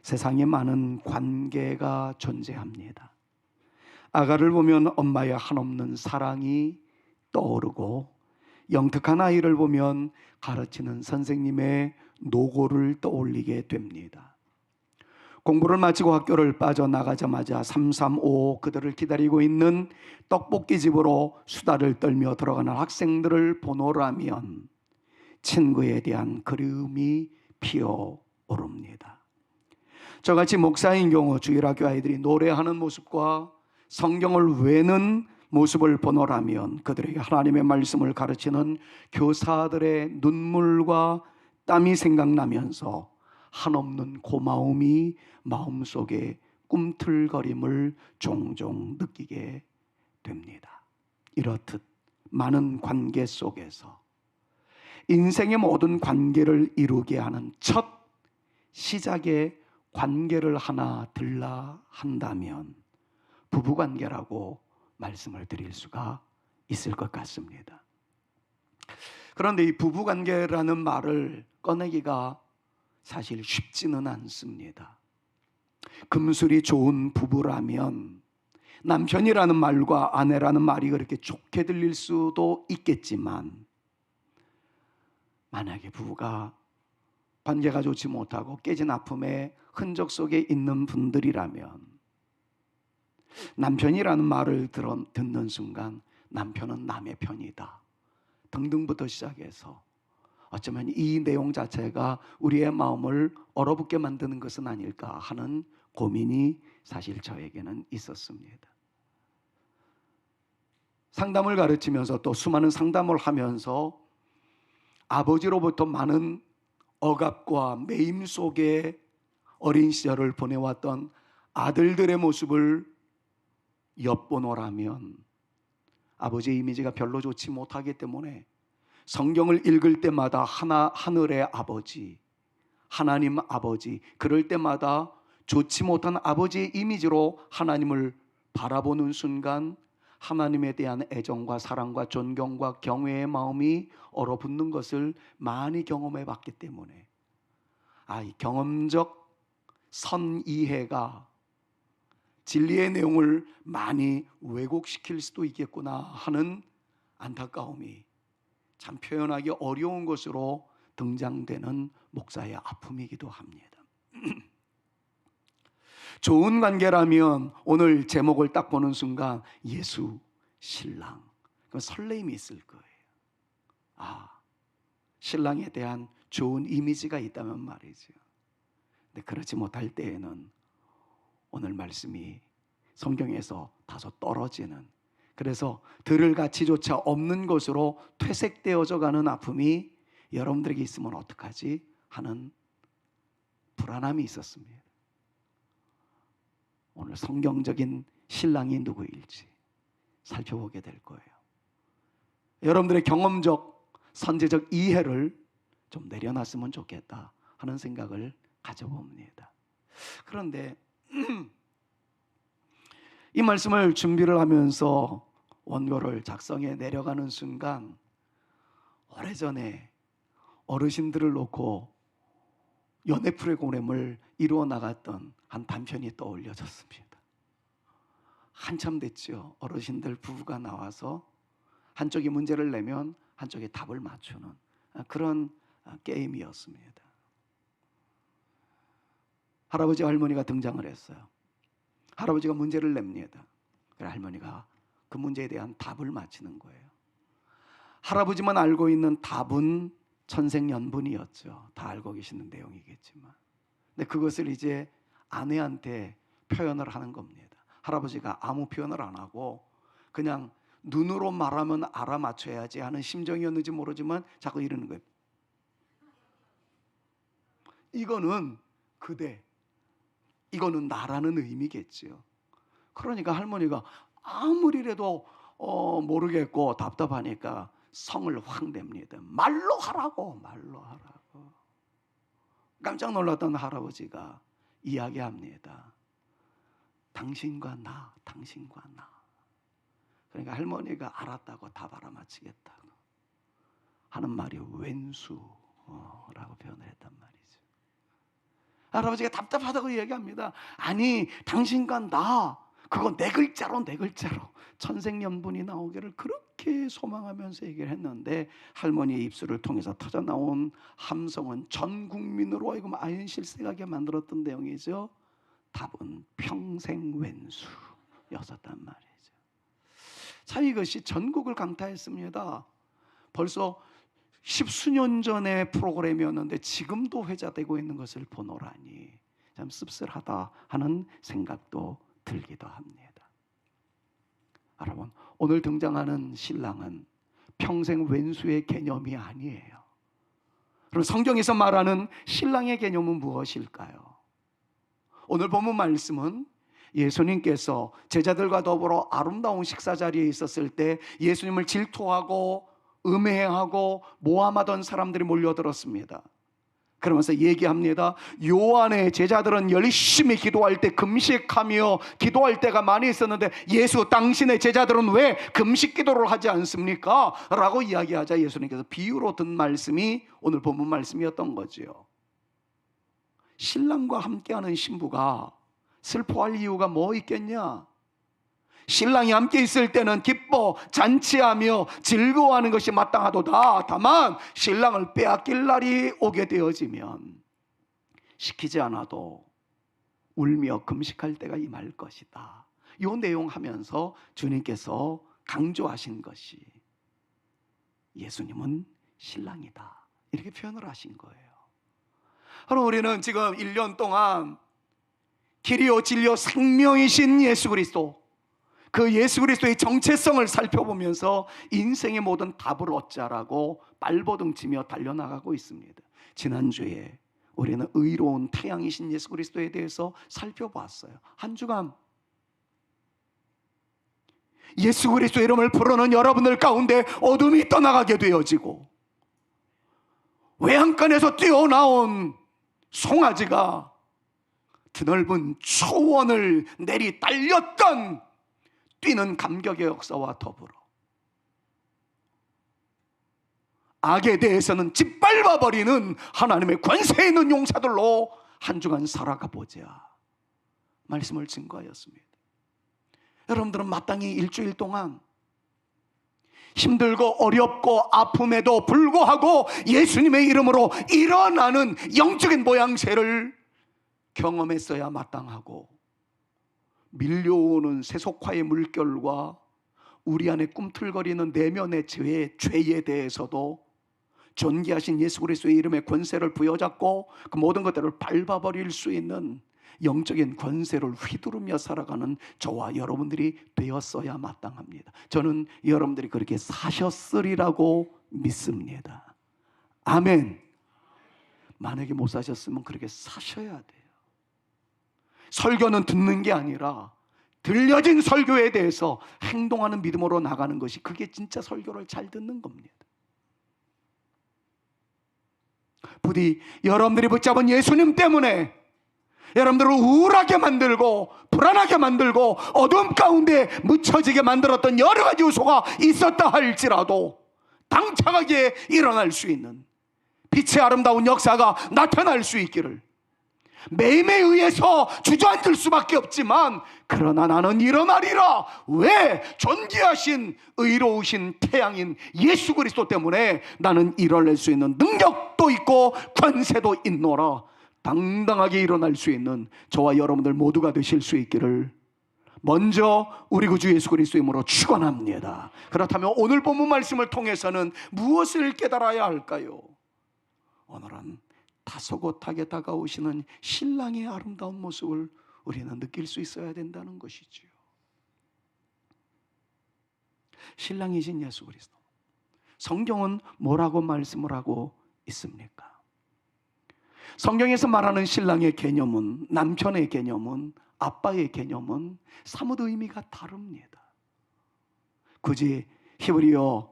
세상에 많은 관계가 존재합니다. 아가를 보면 엄마의 한없는 사랑이 떠오르고, 영특한 아이를 보면 가르치는 선생님의 노고를 떠올리게 됩니다. 공부를 마치고 학교를 빠져나가자마자 335 그들을 기다리고 있는 떡볶이집으로 수다를 떨며 들어가는 학생들을 보노라면 친구에 대한 그리움이 피어오릅니다. 저같이 목사인 경우 주일학교 아이들이 노래하는 모습과 성경을 외는 모습을 보노라면 그들에게 하나님의 말씀을 가르치는 교사들의 눈물과 땀이 생각나면서 한없는 고마움이 마음속에 꿈틀거림을 종종 느끼게 됩니다. 이렇듯 많은 관계 속에서 인생의 모든 관계를 이루게 하는 첫 시작의 관계를 하나 들라 한다면 부부관계라고 말씀을 드릴 수가 있을 것 같습니다. 그런데 이 부부관계라는 말을 꺼내기가 사실 쉽지는 않습니다. 금술이 좋은 부부라면 남편이라는 말과 아내라는 말이 그렇게 좋게 들릴 수도 있겠지만, 만약에 부부가 관계가 좋지 못하고 깨진 아픔의 흔적 속에 있는 분들이라면 남편이라는 말을 듣는 순간 남편은 남의 편이다 등등부터 시작해서 어쩌면 이 내용 자체가 우리의 마음을 얼어붙게 만드는 것은 아닐까 하는 고민이 사실 저에게는 있었습니다. 상담을 가르치면서 또 수많은 상담을 하면서 아버지로부터 많은 억압과 매임 속에 어린 시절을 보내왔던 아들들의 모습을 엿보노라면 아버지의 이미지가 별로 좋지 못하기 때문에 성경을 읽을 때마다 하늘의 아버지, 하나님 아버지, 그럴 때마다 좋지 못한 아버지의 이미지로 하나님을 바라보는 순간 하나님에 대한 애정과 사랑과 존경과 경외의 마음이 얼어붙는 것을 많이 경험해 봤기 때문에 이 경험적 선이해가 진리의 내용을 많이 왜곡시킬 수도 있겠구나 하는 안타까움이 참 표현하기 어려운 것으로 등장되는 목사의 아픔이기도 합니다. 좋은 관계라면 오늘 제목을 딱 보는 순간 예수 신랑, 그럼 설레임이 있을 거예요. 신랑에 대한 좋은 이미지가 있다면 말이죠. 근데 그렇지 못할 때에는 오늘 말씀이 성경에서 다소 떨어지는, 그래서 들을 가치조차 없는 것으로 퇴색되어져 가는 아픔이 여러분들에게 있으면 어떡하지 하는 불안함이 있었습니다. 오늘 성경적인 신랑이 누구일지 살펴보게 될 거예요. 여러분들의 경험적 선제적 이해를 좀 내려놨으면 좋겠다 하는 생각을 가져봅니다. 그런데 이 말씀을 준비를 하면서 원고를 작성해 내려가는 순간 오래전에 어르신들을 놓고 연애 프로그램을 이루어 나갔던 한 단편이 떠올려졌습니다. 한참 됐죠. 어르신들 부부가 나와서 한쪽이 문제를 내면 한쪽이 답을 맞추는 그런 게임이었습니다. 할아버지 할머니가 등장을 했어요. 할아버지가 문제를 냅니다. 그래 할머니가 그 문제에 대한 답을 맞히는 거예요. 할아버지만 알고 있는 답은 천생연분이었죠. 다 알고 계시는 내용이겠지만, 근데 그것을 이제 아내한테 표현을 하는 겁니다. 할아버지가 아무 표현을 안 하고 그냥 눈으로 말하면 알아맞혀야지 하는 심정이었는지 모르지만 자꾸 이러는 거예요. 이거는 그대, 이거는 나라는 의미겠지요. 그러니까 할머니가 아무리라도 모르겠고 답답하니까 성을 확 냅니다. 말로 하라고, 말로 하라고. 깜짝 놀랐던 할아버지가 이야기합니다. 당신과 나, 당신과 나. 그러니까 할머니가 알았다고 답 알아맞히겠다고 하는 말이 왼수라고 표현을 했단 말이죠. 할아버지가 답답하다고 얘기합니다. 아니 당신과 나 그거 네 글자로 천생연분이 나오기를 그렇게 소망하면서 얘기를 했는데 할머니의 입술을 통해서 터져나온 함성은 전 국민으로 하여금 아연실색하게 만들었던 내용이죠. 답은 평생왼수였었단 말이죠. 참 이것이 전국을 강타했습니다. 벌써 십수년 전의 프로그램이었는데 지금도 회자되고 있는 것을 보노라니 참 씁쓸하다 하는 생각도 들기도 합니다. 여러분, 오늘 등장하는 신랑은 평생 왼수의 개념이 아니에요. 그럼 성경에서 말하는 신랑의 개념은 무엇일까요? 오늘 본문 말씀은 예수님께서 제자들과 더불어 아름다운 식사 자리에 있었을 때 예수님을 질투하고 음해하고 모함하던 사람들이 몰려들었습니다. 그러면서 얘기합니다. 요한의 제자들은 열심히 기도할 때 금식하며 기도할 때가 많이 있었는데 예수 당신의 제자들은 왜 금식 기도를 하지 않습니까? 라고 이야기하자 예수님께서 비유로 든 말씀이 오늘 본문 말씀이었던 거지요. 신랑과 함께하는 신부가 슬퍼할 이유가 뭐 있겠냐? 신랑이 함께 있을 때는 기뻐 잔치하며 즐거워하는 것이 마땅하도다. 다만 신랑을 빼앗길 날이 오게 되어지면 시키지 않아도 울며 금식할 때가 임할 것이다. 이 내용 하면서 주님께서 강조하신 것이 예수님은 신랑이다, 이렇게 표현을 하신 거예요. 그럼 우리는 지금 1년 동안 길이요 진리요 생명이신 예수 그리스도, 그 예수 그리스도의 정체성을 살펴보면서 인생의 모든 답을 얻자라고 발버둥치며 달려나가고 있습니다. 지난주에 우리는 의로운 태양이신 예수 그리스도에 대해서 살펴봤어요. 한 주간 예수 그리스도 이름을 부르는 여러분들 가운데 어둠이 떠나가게 되어지고 외양간에서 뛰어나온 송아지가 드넓은 초원을 내리 달렸던 뛰는 감격의 역사와 더불어 악에 대해서는 짓밟아버리는 하나님의 권세 있는 용사들로 한 주간 살아가 보자 말씀을 증거하였습니다. 여러분들은 마땅히 일주일 동안 힘들고 어렵고 아픔에도 불구하고 예수님의 이름으로 일어나는 영적인 모양새를 경험했어야 마땅하고, 밀려오는 세속화의 물결과 우리 안에 꿈틀거리는 내면의 죄에 대해서도 존귀하신 예수 그리스도의 이름의 권세를 부여잡고 그 모든 것들을 밟아버릴 수 있는 영적인 권세를 휘두르며 살아가는 저와 여러분들이 되었어야 마땅합니다. 저는 여러분들이 그렇게 사셨으리라고 믿습니다. 아멘. 만약에 못 사셨으면 그렇게 사셔야 돼요. 설교는 듣는 게 아니라 들려진 설교에 대해서 행동하는 믿음으로 나가는 것이, 그게 진짜 설교를 잘 듣는 겁니다. 부디 여러분들이 붙잡은 예수님 때문에 여러분들을 우울하게 만들고 불안하게 만들고 어둠 가운데 묻혀지게 만들었던 여러 가지 요소가 있었다 할지라도 당당하게 일어날 수 있는 빛의 아름다운 역사가 나타날 수 있기를, 매임에 의해서 주저앉을 수밖에 없지만 그러나 나는 일어나리라. 왜? 존귀하신 의로우신 태양인 예수 그리스도 때문에 나는 일어날 수 있는 능력도 있고 권세도 있노라. 당당하게 일어날 수 있는 저와 여러분들 모두가 되실 수 있기를 먼저 우리 구주 예수 그리스도의 이름으로 축원합니다. 그렇다면 오늘 본문 말씀을 통해서는 무엇을 깨달아야 할까요? 오늘은 다소곳하게 다가오시는 신랑의 아름다운 모습을 우리는 느낄 수 있어야 된다는 것이지요. 신랑이신 예수 그리스도, 성경은 뭐라고 말씀을 하고 있습니까? 성경에서 말하는 신랑의 개념은, 남편의 개념은, 아빠의 개념은 사뭇 의미가 다릅니다. 굳이 히브리어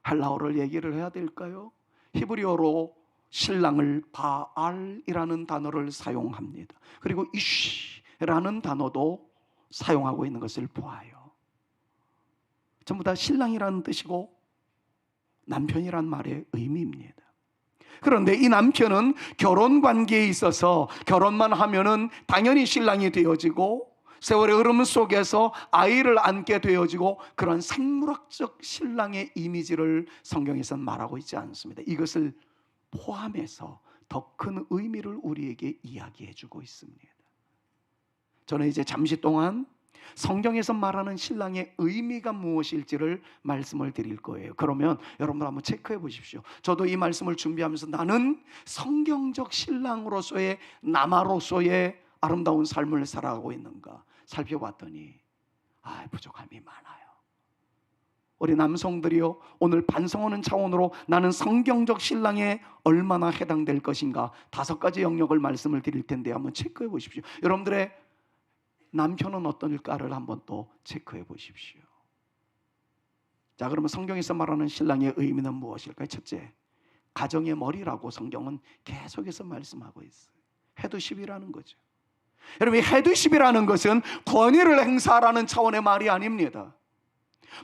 할라어를 얘기를 해야 될까요? 히브리어로 신랑을 바알이라는 단어를 사용합니다. 그리고 이쉬라는 단어도 사용하고 있는 것을 보아요. 전부 다 신랑이라는 뜻이고 남편이란 말의 의미입니다. 그런데 이 남편은 결혼 관계에 있어서 결혼만 하면은 당연히 신랑이 되어지고 세월의 흐름 속에서 아이를 안게 되어지고 그런 생물학적 신랑의 이미지를 성경에서는 말하고 있지 않습니다. 이것을 포함해서 더 큰 의미를 우리에게 이야기해 주고 있습니다. 저는 이제 잠시 동안 성경에서 말하는 신랑의 의미가 무엇일지를 말씀을 드릴 거예요. 그러면 여러분들 한번 체크해 보십시오. 저도 이 말씀을 준비하면서 나는 성경적 신랑으로서의 남아로서의 아름다운 삶을 살아가고 있는가 살펴봤더니 부족함이 많아요. 우리 남성들이요, 오늘 반성하는 차원으로 나는 성경적 신랑에 얼마나 해당될 것인가 5가지 영역을 말씀을 드릴 텐데 한번 체크해 보십시오. 여러분들의 남편은 어떨까를 한번 또 체크해 보십시오. 자, 그러면 성경에서 말하는 신랑의 의미는 무엇일까요? 첫째, 가정의 머리라고 성경은 계속해서 말씀하고 있어요. 헤드십이라는 거죠. 여러분, 헤드십이라는 것은 권위를 행사하라는 차원의 말이 아닙니다.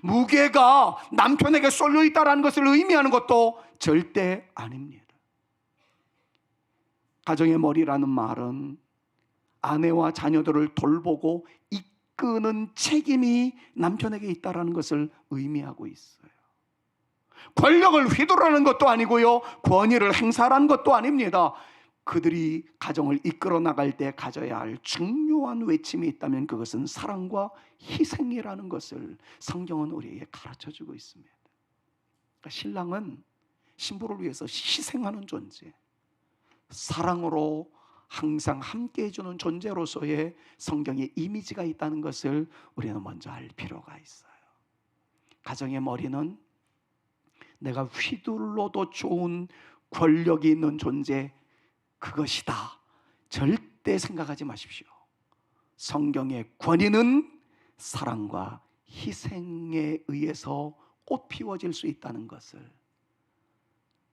무게가 남편에게 쏠려 있다는 것을 의미하는 것도 절대 아닙니다. 가정의 머리라는 말은 아내와 자녀들을 돌보고 이끄는 책임이 남편에게 있다는 것을 의미하고 있어요. 권력을 휘두르는 것도 아니고요, 권위를 행사하는 것도 아닙니다. 그들이 가정을 이끌어 나갈 때 가져야 할 중요한 외침이 있다면 그것은 사랑과 희생이라는 것을 성경은 우리에게 가르쳐주고 있습니다. 그러니까 신랑은 신부를 위해서 희생하는 존재, 사랑으로 항상 함께 해주는 존재로서의 성경의 이미지가 있다는 것을 우리는 먼저 알 필요가 있어요. 가정의 머리는 내가 휘둘러도 좋은 권력이 있는 존재, 그것이다. 절대 생각하지 마십시오. 성경의 권위는 사랑과 희생에 의해서 꽃 피워질 수 있다는 것을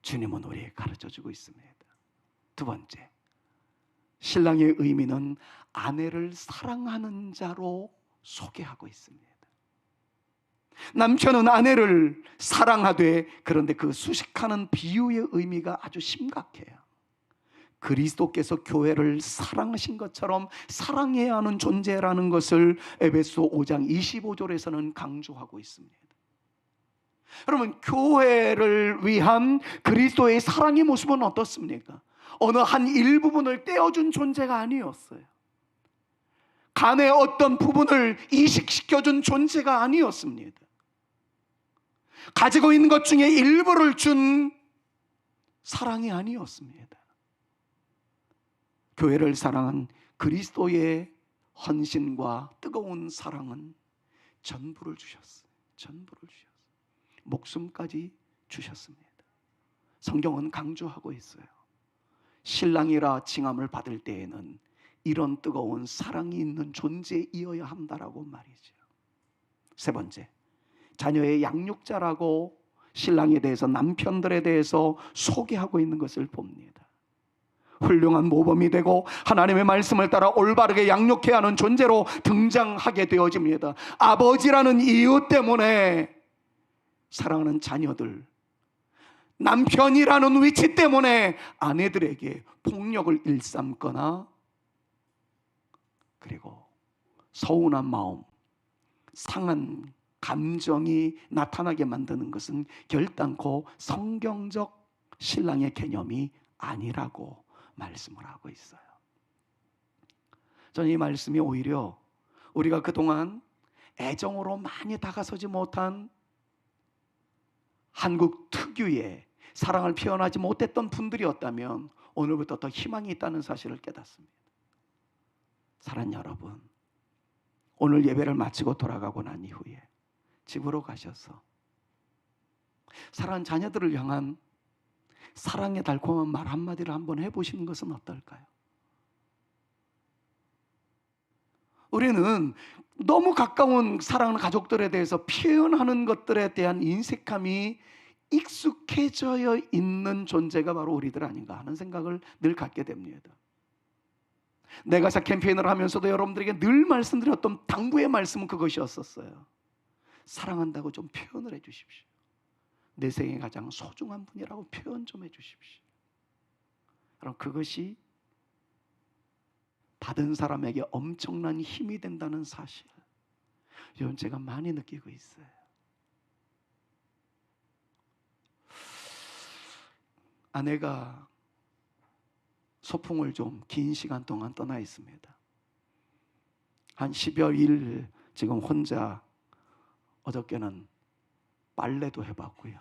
주님은 우리에게 가르쳐주고 있습니다. 두 번째, 신랑의 의미는 아내를 사랑하는 자로 소개하고 있습니다. 남편은 아내를 사랑하되, 그런데 그 수식하는 비유의 의미가 아주 심각해요. 그리스도께서 교회를 사랑하신 것처럼 사랑해야 하는 존재라는 것을 에베소 5장 25절에서는 강조하고 있습니다. 여러분, 교회를 위한 그리스도의 사랑의 모습은 어떻습니까? 어느 한 일부분을 떼어준 존재가 아니었어요. 간의 어떤 부분을 이식시켜준 존재가 아니었습니다. 가지고 있는 것 중에 일부를 준 사랑이 아니었습니다. 교회를 사랑한 그리스도의 헌신과 뜨거운 사랑은 전부를 주셨어요. 전부를 주셨어요. 목숨까지 주셨습니다. 성경은 강조하고 있어요. 신랑이라 칭함을 받을 때에는 이런 뜨거운 사랑이 있는 존재이어야 한다라고 말이죠. 세 번째, 자녀의 양육자라고 신랑에 대해서, 남편들에 대해서 소개하고 있는 것을 봅니다. 훌륭한 모범이 되고 하나님의 말씀을 따라 올바르게 양육해야 하는 존재로 등장하게 되어집니다. 아버지라는 이유 때문에 사랑하는 자녀들, 남편이라는 위치 때문에 아내들에게 폭력을 일삼거나, 그리고 서운한 마음, 상한 감정이 나타나게 만드는 것은 결단코 성경적 신랑의 개념이 아니라고 말씀을 하고 있어요. 저는 이 말씀이 오히려 우리가 그동안 애정으로 많이 다가서지 못한 한국 특유의 사랑을 표현하지 못했던 분들이었다면 오늘부터 더 희망이 있다는 사실을 깨닫습니다. 사랑하는 여러분, 오늘 예배를 마치고 돌아가고 난 이후에 집으로 가셔서 사랑하는 자녀들을 향한 사랑의 달콤한 말 한마디를 한번 해보시는 것은 어떨까요? 우리는 너무 가까운 사랑하는 가족들에 대해서 표현하는 것들에 대한 인색함이 익숙해져 있는 존재가 바로 우리들 아닌가 하는 생각을 늘 갖게 됩니다. 내가사 캠페인을 하면서도 여러분들에게 늘 말씀드렸던 당부의 말씀은 그것이었었어요. 사랑한다고 좀 표현을 해 주십시오. 내 생에 가장 소중한 분이라고 표현 좀 해 주십시오. 그럼 그것이 받은 사람에게 엄청난 힘이 된다는 사실, 이건 제가 많이 느끼고 있어요. 아내가 소풍을 좀 긴 시간 동안 떠나 있습니다. 한 10여 일 지금 혼자, 어저께는 빨래도 해봤고요,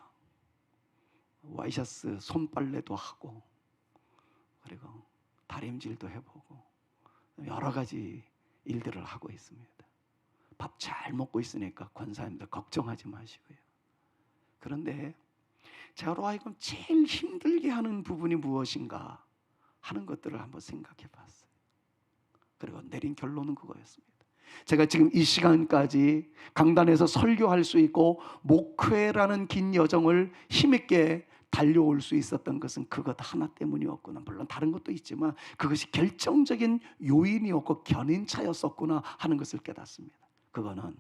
와이셔츠 손빨래도 하고, 그리고 다림질도 해보고 여러 가지 일들을 하고 있습니다. 밥 잘 먹고 있으니까 권사님들 걱정하지 마시고요. 그런데 저로 하여금 제일 힘들게 하는 부분이 무엇인가 하는 것들을 한번 생각해 봤어요. 그리고 내린 결론은 그거였습니다. 제가 지금 이 시간까지 강단에서 설교할 수 있고 목회라는 긴 여정을 힘있게 달려올 수 있었던 것은 그것 하나 때문이었구나. 물론 다른 것도 있지만 그것이 결정적인 요인이었고 견인차였었구나 하는 것을 깨닫습니다. 그거는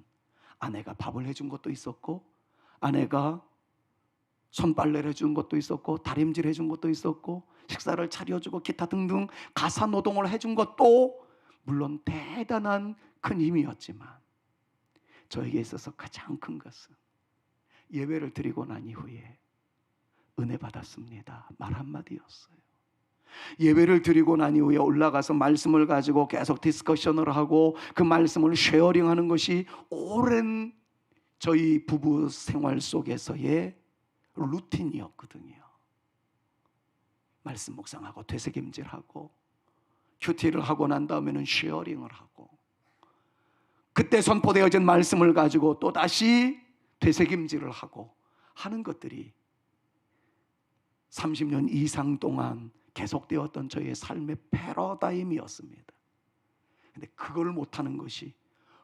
아내가 밥을 해준 것도 있었고, 아내가 손빨래를 해준 것도 있었고, 다림질 해준 것도 있었고, 식사를 차려주고 기타 등등 가사 노동을 해준 것도 물론 대단한 큰 힘이었지만, 저에게 있어서 가장 큰 것은 예배를 드리고 난 이후에 은혜 받았습니다 말 한마디였어요. 예배를 드리고 난 이후에 올라가서 말씀을 가지고 계속 디스커션을 하고 그 말씀을 쉐어링하는 것이 오랜 저희 부부 생활 속에서의 루틴이었거든요. 말씀 묵상하고 되새김질하고 큐티를 하고 난 다음에는 쉐어링을 하고, 그때 선포되어진 말씀을 가지고 또다시 되새김질을 하고 하는 것들이 30년 이상 동안 계속되었던 저의 삶의 패러다임이었습니다. 근데 그걸 못하는 것이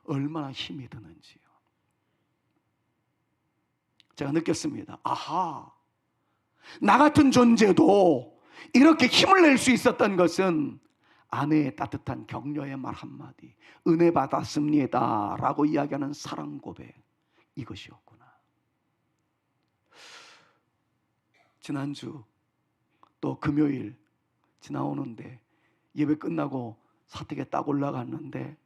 얼마나 힘이 드는지요. 제가 느꼈습니다. 아하, 나 같은 존재도 이렇게 힘을 낼 수 있었던 것은 아내의 따뜻한 격려의 말 한마디, 은혜 받았습니다 라고 이야기하는 사랑 고백, 이것이었구나. 지난주 또 금요일 지나오는데 예배 끝나고 사택에 딱 올라갔는데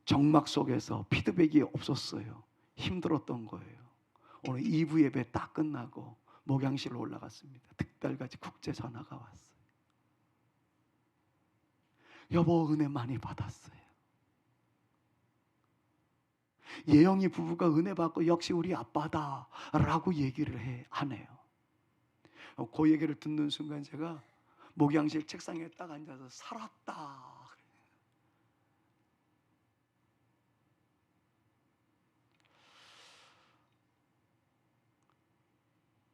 정막 속에서 피드백이 없었어요. 힘들었던 거예요. 오늘 2부 예배 딱 끝나고 목양실로 올라갔습니다. 득달같이 국제 전화가 왔어요. 여보, 은혜 많이 받았어요. 예영이 부부가 은혜 받고 역시 우리 아빠다 라고 얘기를 하네요. 그 얘기를 듣는 순간 제가 목양실 책상에 딱 앉아서 살았다.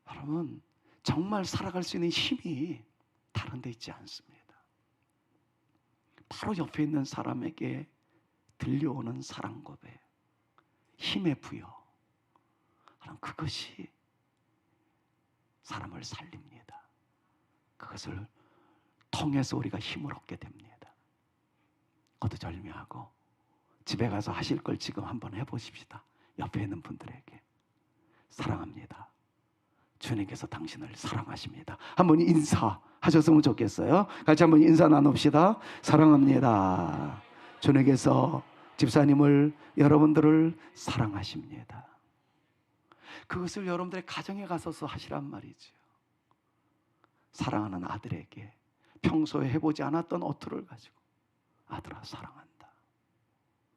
여러분, 정말 살아갈 수 있는 힘이 다른 데 있지 않습니다. 바로 옆에 있는 사람에게 들려오는 사랑 고백, 힘의 부여, 그것이 사람을 살립니다. 그것을 통해서 우리가 힘을 얻게 됩니다. 거두절미하고 집에 가서 하실 걸 지금 한번 해보십시다. 옆에 있는 분들에게 사랑합니다, 주님께서 당신을 사랑하십니다, 한번 인사하셨으면 좋겠어요. 같이 한번 인사 나눕시다. 사랑합니다, 주님께서 집사님을, 여러분들을 사랑하십니다. 그것을 여러분들의 가정에 가서서 하시란 말이죠. 사랑하는 아들에게 평소에 해보지 않았던 어투를 가지고, 아들아 사랑한다,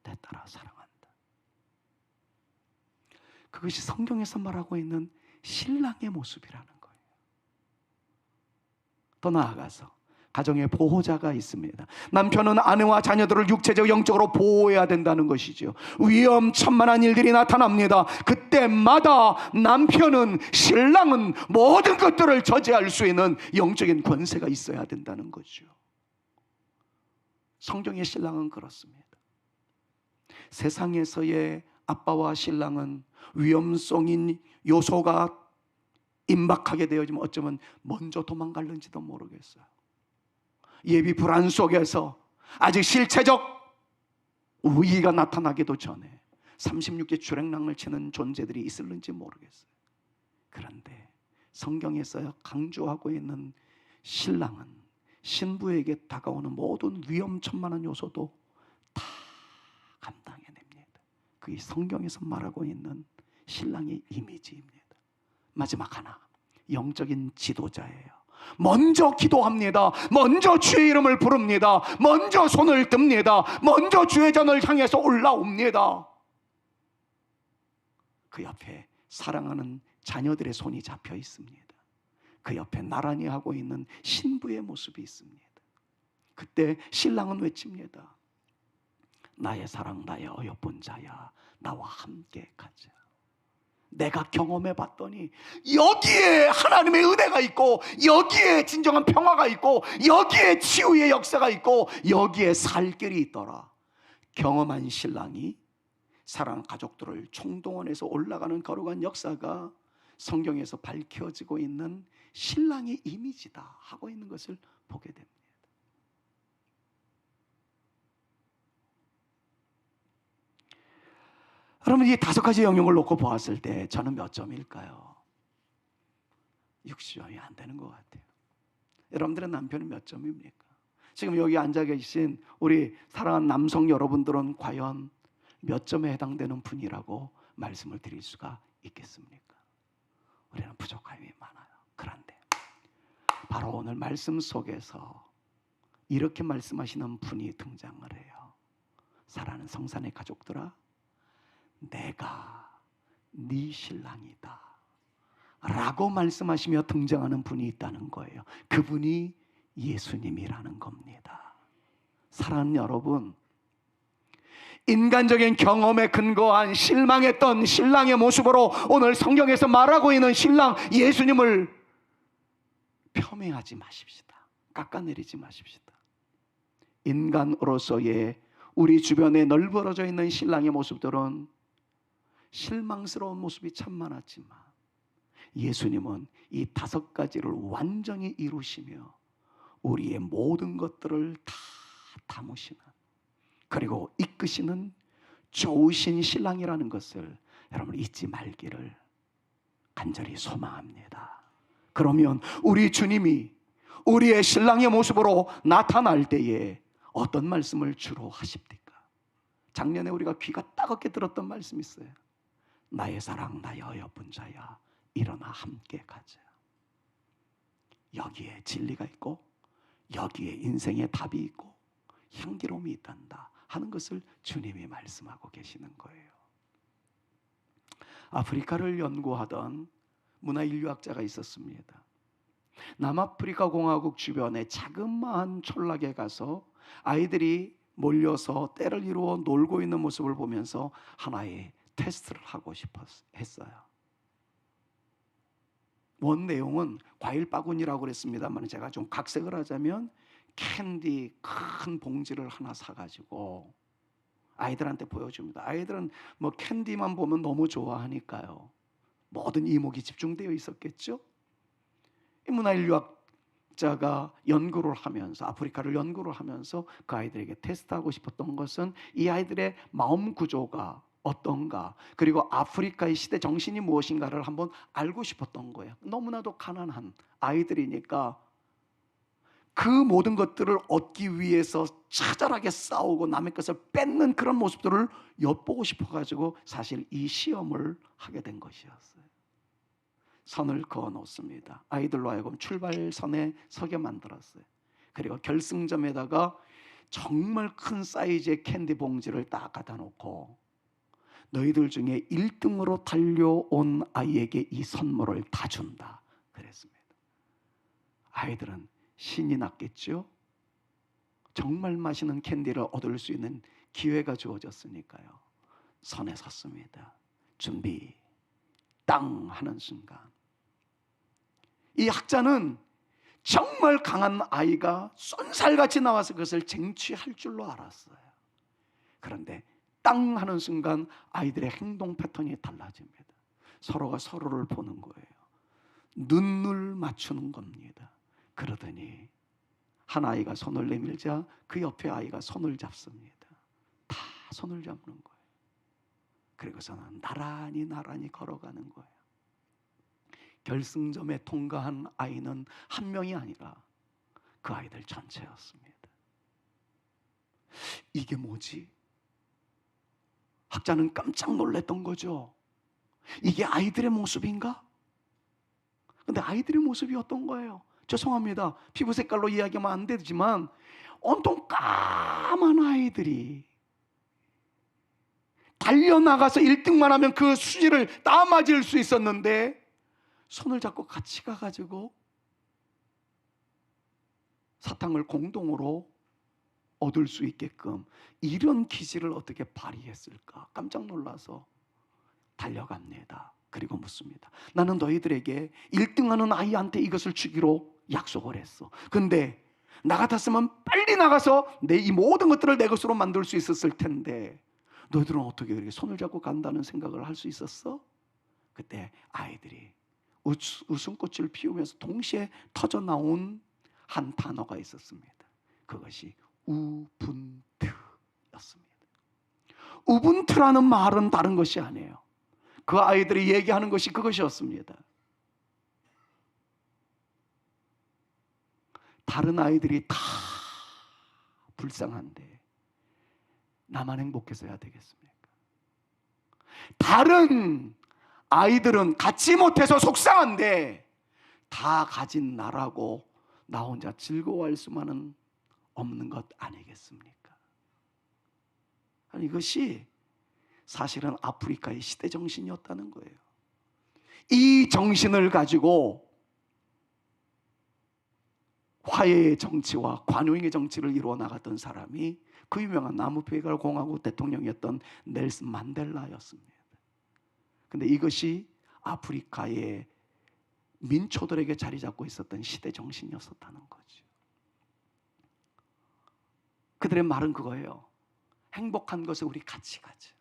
내 딸아 사랑한다. 그것이 성경에서 말하고 있는 신랑의 모습이라는 거예요. 더 나아가서 가정에 보호자가 있습니다. 남편은 아내와 자녀들을 육체적, 영적으로 보호해야 된다는 것이죠. 위험천만한 일들이 나타납니다. 그때마다 남편은, 신랑은 모든 것들을 저지할 수 있는 영적인 권세가 있어야 된다는 거죠. 성경의 신랑은 그렇습니다. 세상에서의 아빠와 신랑은 위험성인 요소가 임박하게 되어지면 어쩌면 먼저 도망갈는지도 모르겠어요. 예비 불안 속에서 아직 실체적 위기가 나타나기도 전에 36개 주랭랑을 치는 존재들이 있을는지 모르겠어요. 그런데 성경에서 강조하고 있는 신랑은 신부에게 다가오는 모든 위험천만한 요소도 다 감당해냅니다. 그게 성경에서 말하고 있는 신랑의 이미지입니다. 마지막 하나, 영적인 지도자예요. 먼저 기도합니다. 먼저 주의 이름을 부릅니다. 먼저 손을 듭니다. 먼저 주의 전을 향해서 올라옵니다. 그 옆에 사랑하는 자녀들의 손이 잡혀 있습니다. 그 옆에 나란히 하고 있는 신부의 모습이 있습니다. 그때 신랑은 외칩니다. 나의 사랑, 나의 어여쁜 자야, 나와 함께 가자. 내가 경험해 봤더니 여기에 하나님의 은혜가 있고, 여기에 진정한 평화가 있고, 여기에 치유의 역사가 있고, 여기에 살 길이 있더라. 경험한 신랑이 사랑하는 가족들을 총동원해서 올라가는 거룩한 역사가 성경에서 밝혀지고 있는 신랑의 이미지다 하고 있는 것을 보게 됩니다. 여러분, 이 5가지 영역을 놓고 보았을 때 저는 몇 점일까요? 60점이 안 되는 것 같아요. 여러분들의 남편은 몇 점입니까? 지금 여기 앉아 계신 우리 사랑하는 남성 여러분들은 과연 몇 점에 해당되는 분이라고 말씀을 드릴 수가 있겠습니까? 우리는 부족함이 많아요. 그런데 바로 오늘 말씀 속에서 이렇게 말씀하시는 분이 등장을 해요. 사랑하는 성산의 가족들아, 내가 네 신랑이다 라고 말씀하시며 등장하는 분이 있다는 거예요. 그분이 예수님이라는 겁니다. 사랑하는 여러분, 인간적인 경험에 근거한 실망했던 신랑의 모습으로 오늘 성경에서 말하고 있는 신랑 예수님을 폄훼하지 마십시다. 깎아내리지 마십시다. 인간으로서의 우리 주변에 널브러져 있는 신랑의 모습들은 실망스러운 모습이 참 많았지만, 예수님은 이 5가지를 완전히 이루시며 우리의 모든 것들을 다 담으시는, 그리고 이끄시는 좋으신 신랑이라는 것을 여러분 잊지 말기를 간절히 소망합니다. 그러면 우리 주님이 우리의 신랑의 모습으로 나타날 때에 어떤 말씀을 주로 하십니까? 작년에 우리가 귀가 따갑게 들었던 말씀이 있어요. 나의 사랑, 나의 어여쁜 자야, 일어나 함께 가자. 여기에 진리가 있고, 여기에 인생의 답이 있고, 향기로움이 있단다 하는 것을 주님이 말씀하고 계시는 거예요. 아프리카를 연구하던 문화인류학자가 있었습니다. 남아프리카 공화국 주변의 자그마한 촌락에 가서 아이들이 몰려서 때를 이루어 놀고 있는 모습을 보면서 하나의 테스트를 하고 했어요. 원 내용은 과일 바구니라고 그랬습니다만, 제가 좀 각색을 하자면 캔디 큰 봉지를 하나 사가지고 아이들한테 보여줍니다. 아이들은 뭐 캔디만 보면 너무 좋아하니까요. 모든 이목이 집중되어 있었겠죠. 이 문화인류학자가 연구를 하면서, 아프리카를 연구를 하면서 그 아이들에게 테스트하고 싶었던 것은 이 아이들의 마음 구조가 어떤가, 그리고 아프리카의 시대 정신이 무엇인가를 한번 알고 싶었던 거예요. 너무나도 가난한 아이들이니까 그 모든 것들을 얻기 위해서 처절하게 싸우고 남의 것을 뺏는 그런 모습들을 엿보고 싶어가지고 사실 이 시험을 하게 된 것이었어요. 선을 그어 놓습니다. 아이들로 하여금 출발선에 서게 만들었어요. 그리고 결승점에다가 정말 큰 사이즈의 캔디 봉지를 딱 갖다 놓고, 너희들 중에 1등으로 달려온 아이에게 이 선물을 다 준다 그랬습니다. 아이들은 신이 났겠죠. 정말 맛있는 캔디를 얻을 수 있는 기회가 주어졌으니까요. 선에 섰습니다. 준비 땅 하는 순간, 이 학자는 정말 강한 아이가 쏜살같이 나와서 그것을 쟁취할 줄로 알았어요. 그런데 땅 하는 순간 아이들의 행동 패턴이 달라집니다. 서로가 서로를 보는 거예요. 눈을 맞추는 겁니다. 그러더니 한 아이가 손을 내밀자 그 옆에 아이가 손을 잡습니다. 다 손을 잡는 거예요. 그리고서는 나란히 걸어가는 거예요. 결승점에 통과한 아이는 한 명이 아니라 그 아이들 전체였습니다. 이게 뭐지? 학자는 깜짝 놀랐던 거죠. 이게 아이들의 모습인가? 근데 아이들의 모습이 어떤 거예요? 죄송합니다. 피부 색깔로 이야기하면 안 되지만 온통 까만 아이들이 달려나가서 1등만 하면 그 수지를 따맞을 수 있었는데 손을 잡고 같이 가가지고 사탕을 공동으로 얻을 수 있게끔 이런 기질을 어떻게 발휘했을까? 깜짝 놀라서 달려갑니다. 그리고 묻습니다. 나는 너희들에게 1등하는 아이한테 이것을 주기로 약속을 했어. 근데 나 같았으면 빨리 나가서 내 이 모든 것들을 내 것으로 만들 수 있었을 텐데 너희들은 어떻게 그렇게 손을 잡고 간다는 생각을 할 수 있었어? 그때 아이들이 웃음꽃을 피우면서 동시에 터져 나온 한 단어가 있었습니다. 그것이 우분투였습니다. 우분투라는 말은 다른 것이 아니에요. 그 아이들이 얘기하는 것이 그것이었습니다. 다른 아이들이 다 불쌍한데 나만 행복해서야 되겠습니까? 다른 아이들은 갖지 못해서 속상한데 다 가진 나라고 나 혼자 즐거워할 수만은 없는 것 아니겠습니까? 아니, 이것이 사실은 아프리카의 시대 정신이었다는 거예요. 이 정신을 가지고 화해의 정치와 관용의 정치를 이루어 나갔던 사람이 그 유명한 남아프리카 공화국 대통령이었던 넬슨 만델라였습니다. 근데 이것이 아프리카의 민초들에게 자리 잡고 있었던 시대 정신이었다는 거죠. 그들의 말은 그거예요. 행복한 것에 우리 같이 가자.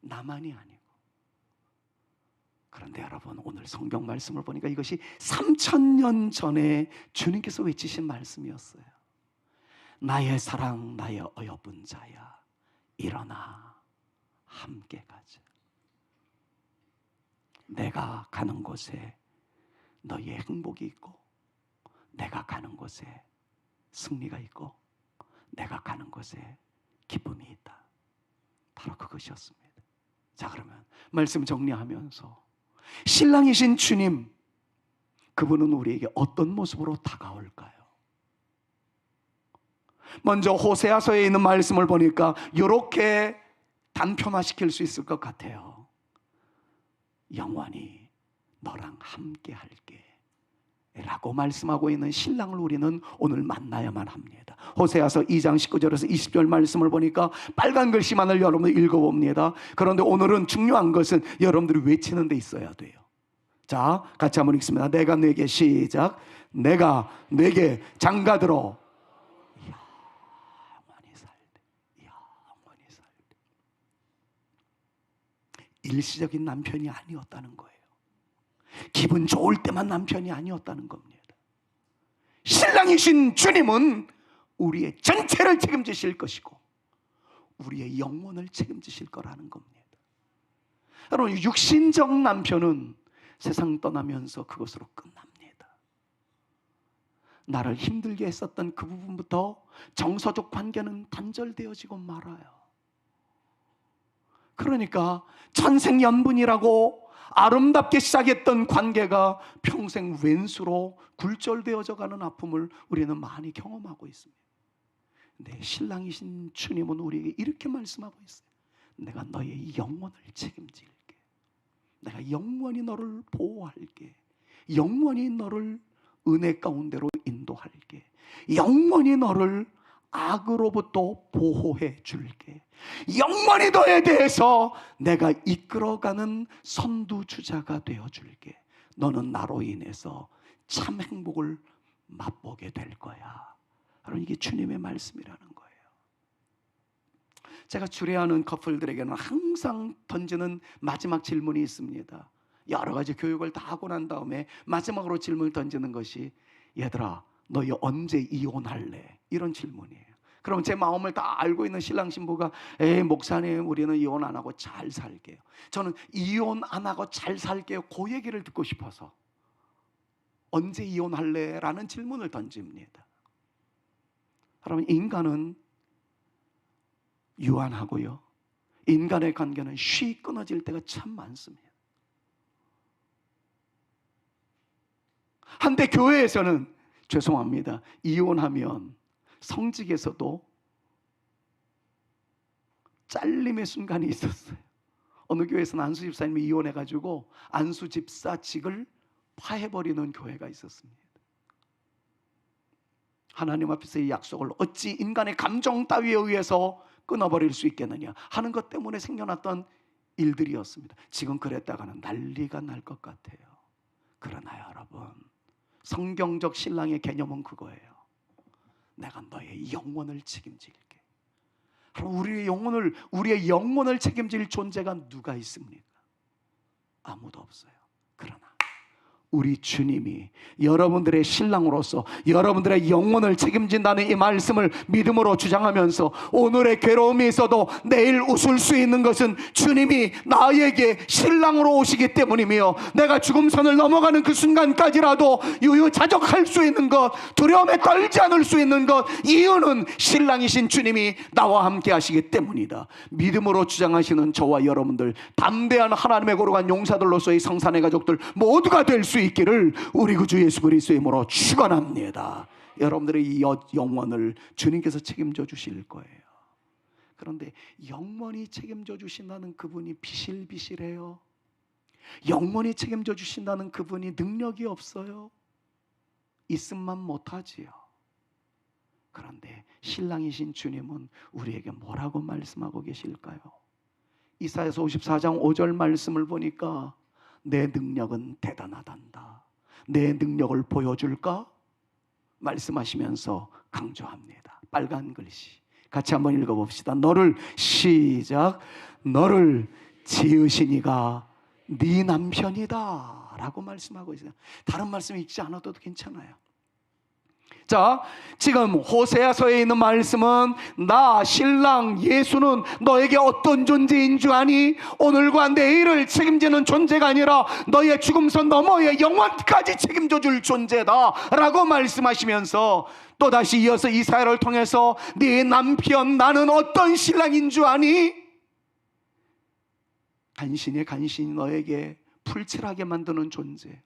나만이 아니고. 그런데 여러분, 오늘 성경 말씀을 보니까 이것이 3000년 전에 주님께서 외치신 말씀이었어요. 나의 사랑, 나의 어여쁜 자야, 일어나 함께 가자. 내가 가는 곳에 너희의 행복이 있고, 내가 가는 곳에 승리가 있고, 내가 가는 곳에 기쁨이 있다. 바로 그것이었습니다. 자, 그러면 말씀 정리하면서 신랑이신 주님, 그분은 우리에게 어떤 모습으로 다가올까요? 먼저 호세아서에 있는 말씀을 보니까 이렇게 단편화시킬 수 있을 것 같아요. 영원히 너랑 함께 할게 라고 말씀하고 있는 신랑을 우리는 오늘 만나야만 합니다. 호세아서 2장 19절에서 20절 말씀을 보니까 빨간 글씨만을 여러분들 읽어봅니다. 그런데 오늘은 중요한 것은 여러분들이 외치는 데 있어야 돼요. 자, 같이 한번 읽습니다. 내가 내게, 시작. 내가 내게 장가들어 영원히 살되, 영원히 살되. 일시적인 남편이 아니었다는 거예요. 기분 좋을 때만 남편이 아니었다는 겁니다. 신랑이신 주님은 우리의 전체를 책임지실 것이고 우리의 영혼을 책임지실 거라는 겁니다. 여러분, 육신적 남편은 세상 떠나면서 그것으로 끝납니다. 나를 힘들게 했었던 그 부분부터 정서적 관계는 단절되어지고 말아요. 그러니까 천생연분이라고 아름답게 시작했던 관계가 평생 왼수로 굴절되어져 가는 아픔을 우리는 많이 경험하고 있습니다. 근데 신랑이신 주님은 우리에게 이렇게 말씀하고 있어요. 내가 너의 영혼을 책임질게. 내가 영원히 너를 보호할게. 영원히 너를 은혜 가운데로 인도할게. 영원히 너를 악으로부터 보호해 줄게. 영원히 너에 대해서 내가 이끌어가는 선두주자가 되어 줄게. 너는 나로 인해서 참 행복을 맛보게 될 거야. 바로 이게 주님의 말씀이라는 거예요. 제가 주례하는 커플들에게는 항상 던지는 마지막 질문이 있습니다. 여러 가지 교육을 다 하고 난 다음에 마지막으로 질문을 던지는 것이, 얘들아, 너희 언제 이혼할래? 이런 질문이에요. 그럼 제 마음을 다 알고 있는 신랑 신부가, 에이 목사님, 우리는 이혼 안 하고 잘 살게요. 저는 이혼 안 하고 잘 살게요, 그 얘기를 듣고 싶어서 언제 이혼할래? 라는 질문을 던집니다. 여러분, 인간은 유한하고요, 인간의 관계는 쉬 끊어질 때가 참 많습니다. 한때 교회에서는, 죄송합니다, 이혼하면 성직에서도 잘림의 순간이 있었어요. 어느 교회에서는 안수 집사님이 이혼해가지고 안수 집사직을 파해버리는 교회가 있었습니다. 하나님 앞에서 이 약속을 어찌 인간의 감정 따위에 의해서 끊어버릴 수 있겠느냐 하는 것 때문에 생겨났던 일들이었습니다. 지금 그랬다가는 난리가 날 것 같아요. 그러나 여러분, 성경적 신랑의 개념은 그거예요. 내가 너의 영혼을 책임질게. 우리의 영혼을 책임질 존재가 누가 있습니까? 아무도 없어요. 그러나 우리 주님이 여러분들의 신랑으로서 여러분들의 영혼을 책임진다는 이 말씀을 믿음으로 주장하면서, 오늘의 괴로움이 있어도 내일 웃을 수 있는 것은 주님이 나에게 신랑으로 오시기 때문이며, 내가 죽음선을 넘어가는 그 순간까지라도 유유자적할 수 있는 것, 두려움에 떨지 않을 수 있는 것, 이유는 신랑이신 주님이 나와 함께 하시기 때문이다. 믿음으로 주장하시는 저와 여러분들, 담대한 하나님의 거룩한 용사들로서의 성산의 가족들 모두가 될 수 있기를 우리 구주 예수 그리스도의 이름으로 축원합니다. 여러분들의 이 영혼을 주님께서 책임져 주실 거예요. 그런데 영원히 책임져 주신다는 그분이 비실비실해요. 영원히 책임져 주신다는 그분이 능력이 없어요. 있음만 못하지요. 그런데 신랑이신 주님은 우리에게 뭐라고 말씀하고 계실까요? 이사야서 54장 5절 말씀을 보니까 내 능력은 대단하단다, 내 능력을 보여줄까? 말씀하시면서 강조합니다. 빨간 글씨 같이 한번 읽어봅시다. 시작. 너를 지으시니가 네 남편이다 라고 말씀하고 있어요. 다른 말씀 읽지 않아도 괜찮아요. 자, 지금 호세아서에 있는 말씀은 나 신랑 예수는 너에게 어떤 존재인 줄 아니? 오늘과 내일을 책임지는 존재가 아니라 너의 죽음선 너머의 영원까지 책임져 줄 존재다 라고 말씀하시면서, 또다시 이어서 이사야를 통해서 네 남편 나는 어떤 신랑인 줄 아니? 간신히 너에게 풀칠하게 만드는 존재,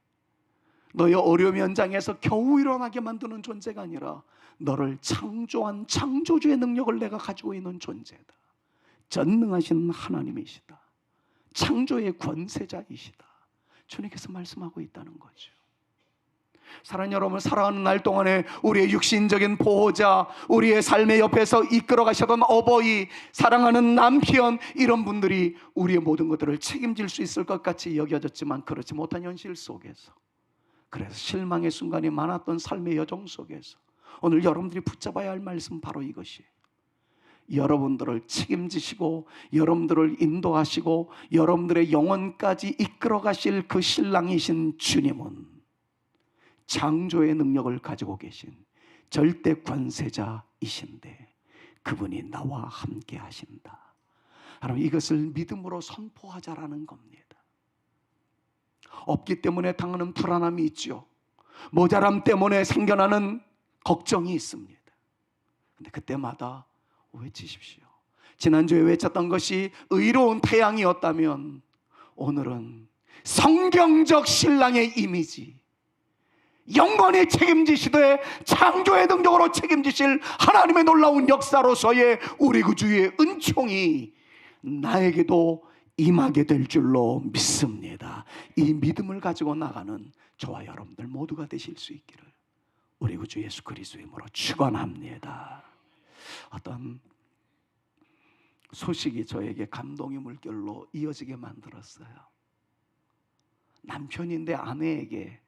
너의 어려움 현장에서 겨우 일어나게 만드는 존재가 아니라 너를 창조한 창조주의 능력을 내가 가지고 있는 존재다. 전능하신 하나님이시다. 창조의 권세자이시다. 주님께서 말씀하고 있다는 거죠. 사랑하는 여러분, 살아가는 날 동안에 우리의 육신적인 보호자, 우리의 삶의 옆에서 이끌어 가셨던 어버이, 사랑하는 남편, 이런 분들이 우리의 모든 것들을 책임질 수 있을 것 같이 여겨졌지만 그렇지 못한 현실 속에서, 그래서 실망의 순간이 많았던 삶의 여정 속에서 오늘 여러분들이 붙잡아야 할 말씀 바로 이것이에요. 여러분들을 책임지시고 여러분들을 인도하시고 여러분들의 영혼까지 이끌어 가실 그 신랑이신 주님은 창조의 능력을 가지고 계신 절대 권세자이신데 그분이 나와 함께 하신다. 여러분, 이것을 믿음으로 선포하자라는 겁니다. 없기 때문에 당하는 불안함이 있죠. 모자람 때문에 생겨나는 걱정이 있습니다. 근데 그때마다 외치십시오. 지난주에 외쳤던 것이 의로운 태양이었다면 오늘은 성경적 신랑의 이미지, 영원히 책임지시되 창조의 능력으로 책임지실 하나님의 놀라운 역사로서의 우리 구주의 은총이 나에게도 임하게 될 줄로 믿습니다. 이 믿음을 가지고 나가는 저와 여러분들 모두가 되실 수 있기를 우리 구주 예수 그리스도의 이름으로 축원합니다. 어떤 소식이 저에게 감동의 물결로 이어지게 만들었어요. 남편인데 아내에게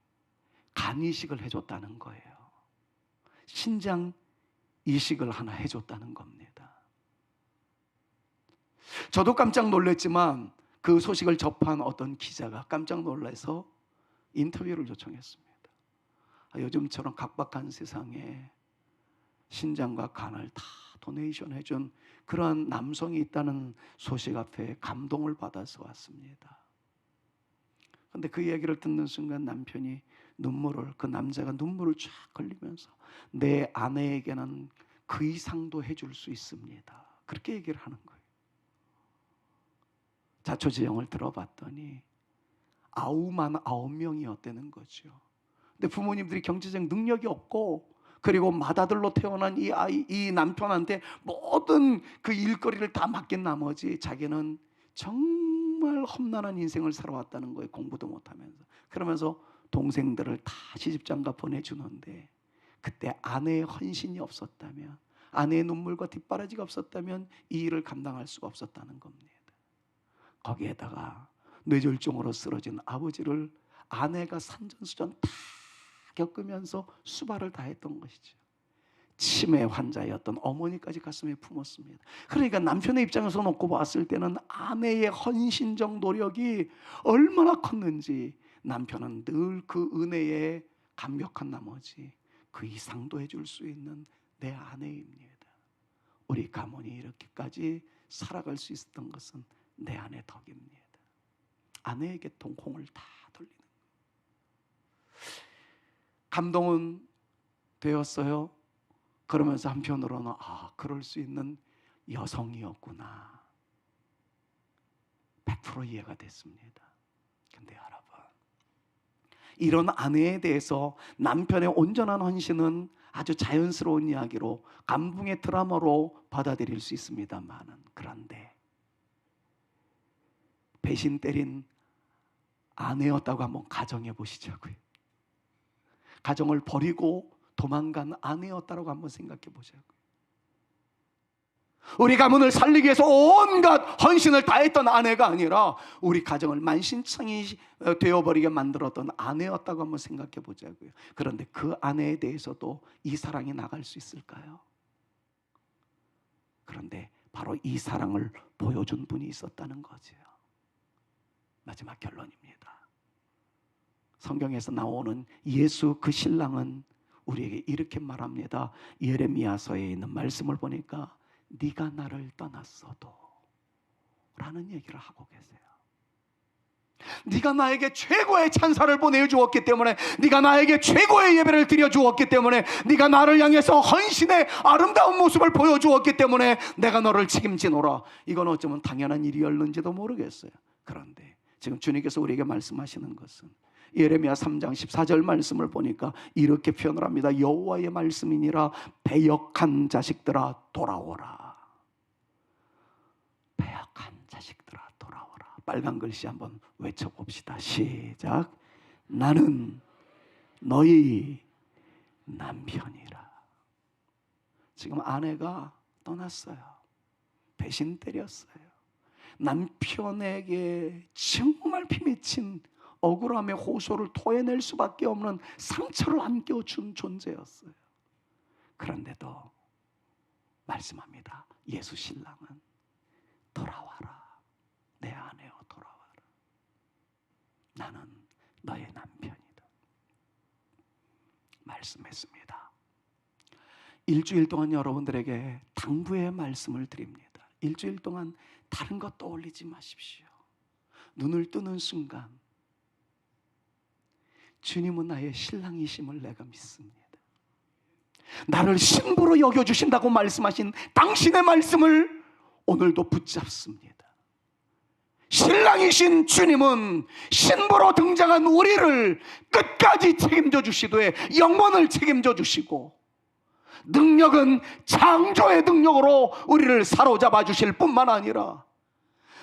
간 이식을 해줬다는 거예요. 신장 이식을 하나 해줬다는 겁니다. 저도 깜짝 놀랐지만 그 소식을 접한 어떤 기자가 깜짝 놀라서 인터뷰를 요청했습니다. 요즘처럼 각박한 세상에 신장과 간을 다 도네이션 해준 그러한 남성이 있다는 소식 앞에 감동을 받아서 왔습니다. 그런데 그 얘기를 듣는 순간 남편이 그 남자가 눈물을 쫙 흘리면서 내 아내에게는 그 이상도 해줄 수 있습니다. 그렇게 얘기를 하는 거예요. 자초지종을 들어봤더니 99,000명이었다는 거죠. 근데 부모님들이 경제적 능력이 없고, 그리고 맏아들로 태어난 이 남편한테 모든 그 일거리를 다 맡긴 나머지 자기는 정말 험난한 인생을 살아왔다는 거예요. 공부도 못하면서. 그러면서 동생들을 다 시집장가 보내주는데, 그때 아내의 헌신이 없었다면, 아내의 눈물과 뒷바라지가 없었다면 이 일을 감당할 수가 없었다는 겁니다. 거기에다가 뇌졸중으로 쓰러진 아버지를 아내가 산전수전 다 겪으면서 수발을 다했던 것이죠. 치매 환자였던 어머니까지 가슴에 품었습니다. 그러니까 남편의 입장에서 놓고 봤을 때는 아내의 헌신적 노력이 얼마나 컸는지, 남편은 늘 그 은혜에 감격한 나머지 그 이상도 해줄 수 있는 내 아내입니다. 우리 가문이 이렇게까지 살아갈 수 있었던 것은 내 아내 덕입니다. 아내에게 동공을 다 돌리는 거예요. 감동은 되었어요. 그러면서 한편으로는 그럴 수 있는 여성이었구나. 100% 이해가 됐습니다. 근데 여러분, 이런 아내에 대해서 남편의 온전한 헌신은 아주 자연스러운 이야기로, 감동의 드라마로 받아들일 수 있습니다만은, 그런데 배신 때린 아내였다고 한번 가정해 보시자고요. 가정을 버리고 도망간 아내였다고 한번 생각해 보자고요. 우리 가문을 살리기 위해서 온갖 헌신을 다했던 아내가 아니라 우리 가정을 만신창이 되어버리게 만들었던 아내였다고 한번 생각해 보자고요. 그런데 그 아내에 대해서도 이 사랑이 나갈 수 있을까요? 그런데 바로 이 사랑을 보여준 분이 있었다는 거죠. 마지막 결론입니다. 성경에서 나오는 예수 그 신랑은 우리에게 이렇게 말합니다. 예레미야서에 있는 말씀을 보니까 네가 나를 떠났어도 라는 얘기를 하고 계세요. 네가 나에게 최고의 찬사를 보내주었기 때문에, 네가 나에게 최고의 예배를 드려주었기 때문에, 네가 나를 향해서 헌신의 아름다운 모습을 보여주었기 때문에 내가 너를 책임지노라. 이건 어쩌면 당연한 일이었는지도 모르겠어요. 그런데 지금 주님께서 우리에게 말씀하시는 것은 예레미야 3장 14절 말씀을 보니까 이렇게 표현을 합니다. 여호와의 말씀이니라 배역한 자식들아 돌아오라. 배역한 자식들아 돌아오라. 빨간 글씨 한번 외쳐봅시다. 시작. 나는 너희 남편이라. 지금 아내가 떠났어요. 배신 때렸어요. 남편에게 정말 피맺힌 억울함의 호소를 토해낼 수밖에 없는 상처를 안겨준 존재였어요. 그런데도 말씀합니다. 예수 신랑은 돌아와라. 내 아내여 돌아와라. 나는 너의 남편이다. 말씀했습니다. 일주일 동안 여러분들에게 당부의 말씀을 드립니다. 일주일 동안 다른 것 떠올리지 마십시오. 눈을 뜨는 순간 주님은 나의 신랑이심을 내가 믿습니다. 나를 신부로 여겨주신다고 말씀하신 당신의 말씀을 오늘도 붙잡습니다. 신랑이신 주님은 신부로 등장한 우리를 끝까지 책임져 주시되 영원을 책임져 주시고, 능력은 창조의 능력으로 우리를 사로잡아 주실 뿐만 아니라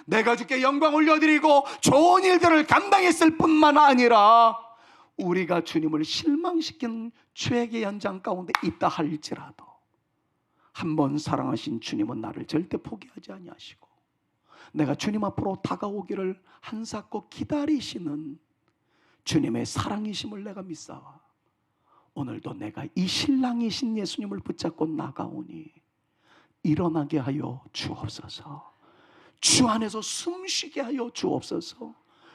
내가 주께 영광 올려드리고 좋은 일들을 감당했을 뿐만 아니라 우리가 주님을 실망시킨 죄의 연장 가운데 있다 할지라도 한 번 사랑하신 주님은 나를 절대 포기하지 아니하시고 내가 주님 앞으로 다가오기를 한사코 기다리시는 주님의 사랑이심을 내가 믿사와 오늘도 내가 이 신랑이신 예수님을 붙잡고 나가오니 일어나게 하여 주옵소서. 주 안에서 숨쉬게 하여 주옵소서.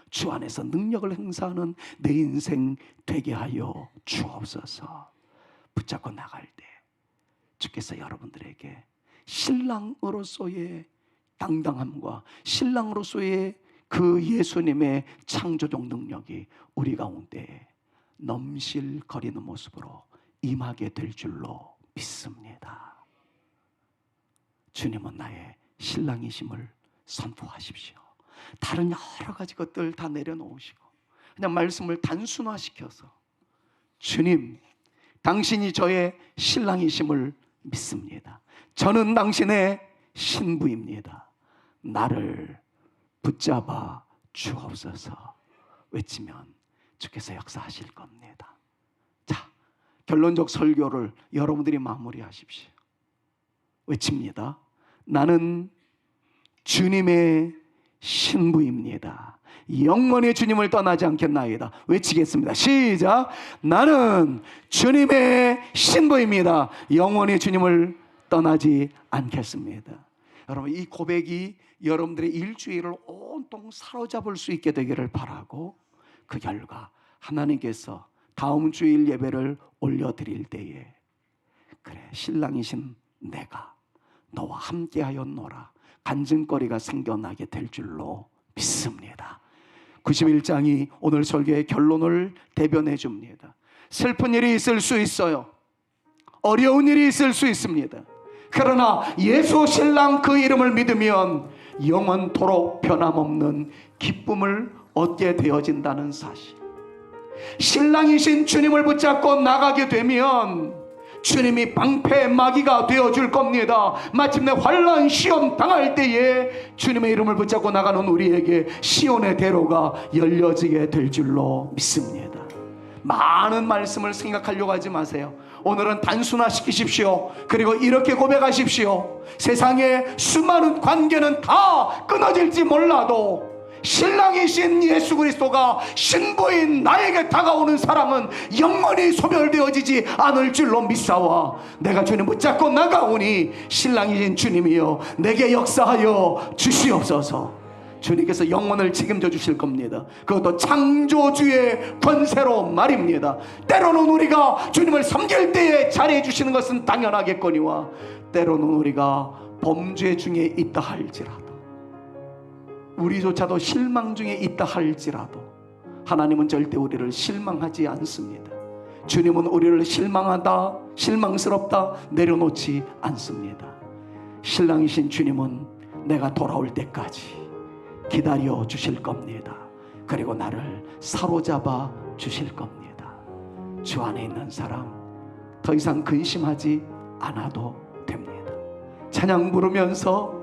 주 안에서 능력을 행사하는 내 인생 되게 하여 주옵소서. 붙잡고 나갈 때 주께서 여러분들에게 신랑으로서의 당당함과 신랑으로서의 그 예수님의 창조적 능력이 우리 가운데 넘실거리는 모습으로 임하게 될 줄로 믿습니다. 주님은 나의 신랑이심을 선포하십시오. 다른 여러 가지 것들 다 내려놓으시고 그냥 말씀을 단순화시켜서 주님, 당신이 저의 신랑이심을 믿습니다. 저는 당신의 신부입니다. 나를 붙잡아 주옵소서 외치면 주께서 역사하실 겁니다. 자, 결론적 설교를 여러분들이 마무리하십시오. 외칩니다. 나는 주님의 신부입니다. 영원히 주님을 떠나지 않겠나이다. 외치겠습니다. 시작. 나는 주님의 신부입니다. 영원히 주님을 떠나지 않겠습니다. 여러분, 이 고백이 여러분들의 일주일을 온통 사로잡을 수 있게 되기를 바라고, 그 결과 하나님께서 다음 주일 예배를 올려드릴 때에 그래, 신랑이신 내가 너와 함께하였노라 간증거리가 생겨나게 될 줄로 믿습니다. 91장이 오늘 설교의 결론을 대변해 줍니다. 슬픈 일이 있을 수 있어요. 어려운 일이 있을 수 있습니다. 그러나 예수 신랑 그 이름을 믿으면 영원토록 변함없는 기쁨을 얻게 되어진다는 사실, 신랑이신 주님을 붙잡고 나가게 되면 주님이 방패 마귀가 되어줄 겁니다. 마침내 환난 시험 당할 때에 주님의 이름을 붙잡고 나가는 우리에게 시온의 대로가 열려지게 될 줄로 믿습니다. 많은 말씀을 생각하려고 하지 마세요. 오늘은 단순화시키십시오. 그리고 이렇게 고백하십시오. 세상의 수많은 관계는 다 끊어질지 몰라도 신랑이신 예수 그리스도가 신부인 나에게 다가오는 사랑은 영원히 소멸되어지지 않을 줄로 믿사와 내가 주님 붙잡고 나가오니 신랑이신 주님이여 내게 역사하여 주시옵소서. 주님께서 영혼을 책임져 주실 겁니다. 그것도 창조주의 권세로 말입니다. 때로는 우리가 주님을 섬길 때에 잘해 주시는 것은 당연하겠거니와 때로는 우리가 범죄 중에 있다 할지라도, 우리조차도 실망 중에 있다 할지라도 하나님은 절대 우리를 실망하지 않습니다. 주님은 우리를 실망하다, 실망스럽다 내려놓지 않습니다. 신랑이신 주님은 내가 돌아올 때까지 기다려 주실 겁니다. 그리고 나를 사로잡아 주실 겁니다. 주 안에 있는 사람 더 이상 근심하지 않아도 됩니다. 찬양 부르면서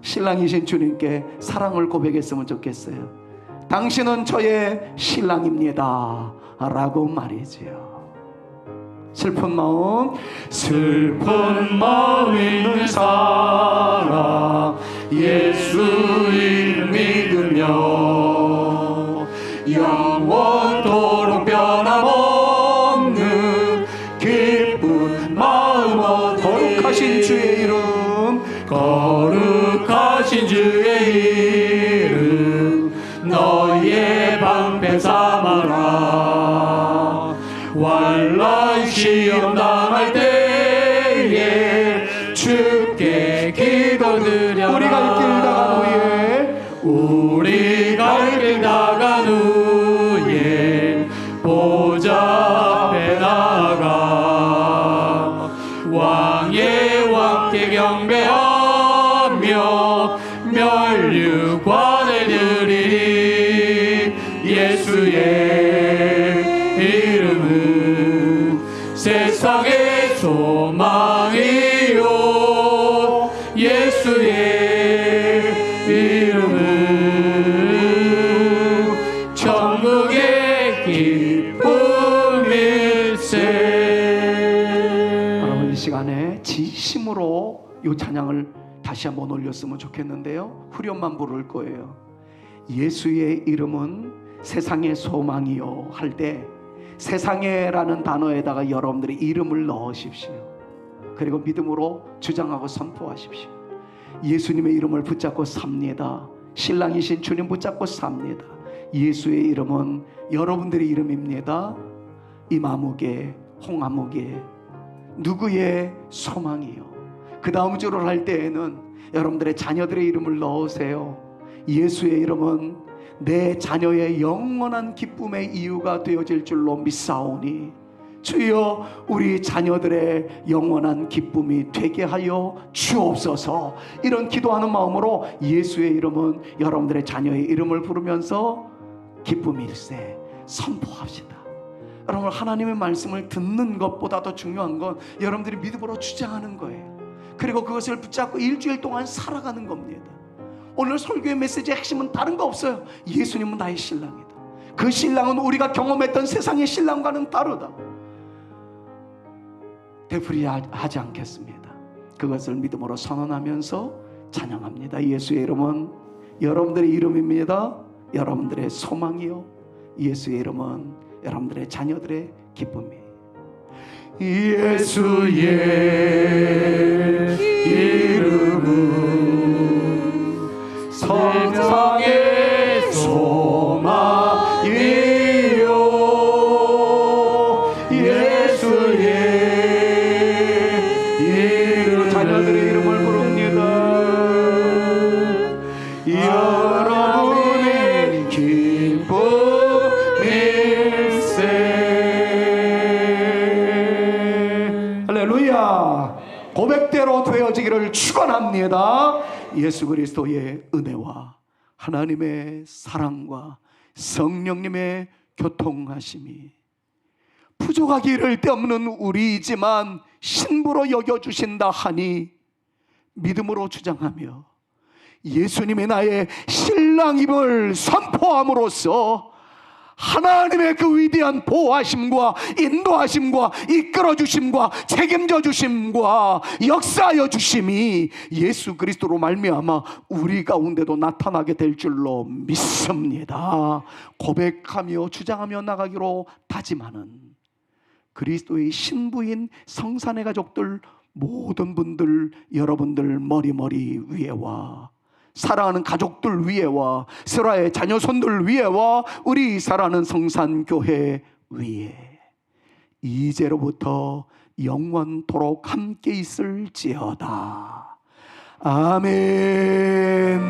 신랑이신 주님께 사랑을 고백했으면 좋겠어요. 당신은 저의 신랑입니다 라고 말이지요. 슬픈 마음 있는 사람 예수를 믿으며 영원토록 변함없는 기쁜 마음 거룩하신 주의 이름, 거룩하신 주의 이름 너희의 방패 삼아라. 환난 시험 당할 때에 주께 기도드려라. 우리 갈 길 나간 후에 보좌 앞에 나가 왕의 왕께 경배하며 면류관을 드리리. 예수의 이름은 세상의 소망이요 예수의 이름은 천국의 기쁨일세. 여러분, 이 시간에 진심으로 이 찬양을 다시 한번 올렸으면 좋겠는데요. 후렴만 부를 거예요. 예수의 이름은 세상의 소망이요 할 때 세상에라는 단어에다가 여러분들이 이름을 넣으십시오. 그리고 믿음으로 주장하고 선포하십시오. 예수님의 이름을 붙잡고 삽니다. 신랑이신 주님 붙잡고 삽니다. 예수의 이름은 여러분들의 이름입니다. 이마무개, 홍아무개, 누구의 소망이요. 그 다음 주를 할 때에는 여러분들의 자녀들의 이름을 넣으세요. 예수의 이름은 내 자녀의 영원한 기쁨의 이유가 되어질 줄로 믿사오니 주여 우리 자녀들의 영원한 기쁨이 되게 하여 주옵소서. 이런 기도하는 마음으로 예수의 이름은 여러분들의 자녀의 이름을 부르면서 기쁨일세 선포합시다. 여러분, 하나님의 말씀을 듣는 것보다 더 중요한 건 여러분들이 믿음으로 주장하는 거예요. 그리고 그것을 붙잡고 일주일 동안 살아가는 겁니다. 오늘 설교의 메시지의 핵심은 다른 거 없어요. 예수님은 나의 신랑이다. 그 신랑은 우리가 경험했던 세상의 신랑과는 다르다. 되풀이하지 않겠습니다. 그것을 믿음으로 선언하면서 찬양합니다. 예수의 이름은 여러분들의 이름입니다. 여러분들의 소망이요, 예수의 이름은 여러분들의 자녀들의 기쁨이에요. 예수의 이름은 세상의 소망이요, 예수의 이름. 자녀들의 이름을 부릅니다. 여러분의 기쁨일세. 할렐루야. 고백대로 되어지기를 축원합니다. 예수 그리스도의 은혜와 하나님의 사랑과 성령님의 교통하심이 부족하기 이를 데 없는 우리이지만 신부로 여겨주신다 하니 믿음으로 주장하며 예수님의 나의 신랑임을 선포함으로써 하나님의 그 위대한 보호하심과 인도하심과 이끌어주심과 책임져 주심과 역사하여 주심이 예수 그리스도로 말미암아 우리 가운데도 나타나게 될 줄로 믿습니다. 고백하며 주장하며 나가기로 다짐하는 그리스도의 신부인 성산의 가족들 모든 분들, 여러분들 머리 위에와 사랑하는 가족들 위에와 세라의 자녀손들 위에와 우리 사랑하는 성산교회 위에 이제로부터 영원토록 함께 있을지어다. 아멘.